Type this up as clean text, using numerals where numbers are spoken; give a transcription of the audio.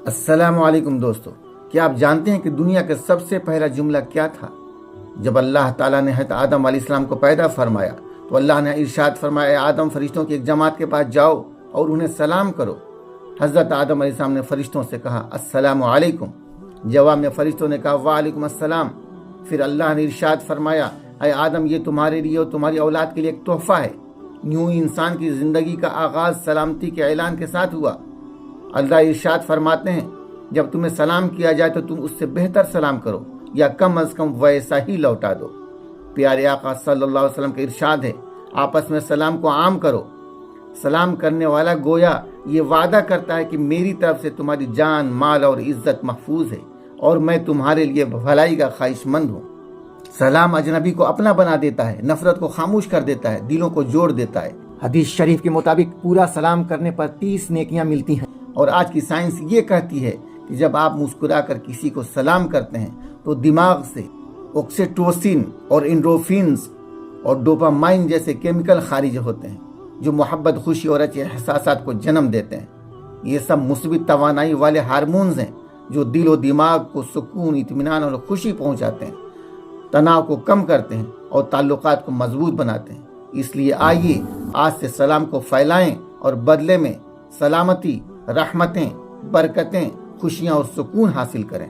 السلام علیکم دوستو، کیا آپ جانتے ہیں کہ دنیا کا سب سے پہلا جملہ کیا تھا؟ جب اللہ تعالیٰ نے حضرت آدم علیہ السلام کو پیدا فرمایا تو اللہ نے ارشاد فرمایا، اے آدم فرشتوں کی ایک جماعت کے پاس جاؤ اور انہیں سلام کرو۔ حضرت آدم علیہ السلام نے فرشتوں سے کہا السلام علیکم، جواب میں فرشتوں نے کہا وعلیکم السلام۔ پھر اللہ نے ارشاد فرمایا، اے آدم یہ تمہارے لیے اور تمہاری اولاد کے لیے ایک تحفہ ہے۔ یوں انسان کی زندگی کا آغاز سلامتی کے اعلان کے ساتھ ہوا۔ اللہ ارشاد فرماتے ہیں، جب تمہیں سلام کیا جائے تو تم اس سے بہتر سلام کرو یا کم از کم ویسا ہی لوٹا دو۔ پیارے آقا صلی اللہ علیہ وسلم کا ارشاد ہے، آپس میں سلام کو عام کرو۔ سلام کرنے والا گویا یہ وعدہ کرتا ہے کہ میری طرف سے تمہاری جان، مال اور عزت محفوظ ہے اور میں تمہارے لیے بھلائی کا خواہش مند ہوں۔ سلام اجنبی کو اپنا بنا دیتا ہے، نفرت کو خاموش کر دیتا ہے، دلوں کو جوڑ دیتا ہے۔ حدیث شریف کے مطابق پورا سلام کرنے پر 30 نیکیاں ملتی ہیں، اور آج کی سائنس یہ کہتی ہے کہ جب آپ مسکرا کر کسی کو سلام کرتے ہیں تو دماغ سے آکسیٹوسن اور انڈورفینز اور ڈوپامائن جیسے کیمیکل خارج ہوتے ہیں جو محبت، خوشی اور اچھے احساسات کو جنم دیتے ہیں۔ یہ سب مثبت توانائی والے ہارمونز ہیں جو دل و دماغ کو سکون، اطمینان اور خوشی پہنچاتے ہیں، تناؤ کو کم کرتے ہیں اور تعلقات کو مضبوط بناتے ہیں۔ اس لیے آئیے آج سے سلام کو پھیلائیں اور بدلے میں سلامتی، رحمتیں، برکتیں، خوشیاں اور سکون حاصل کریں۔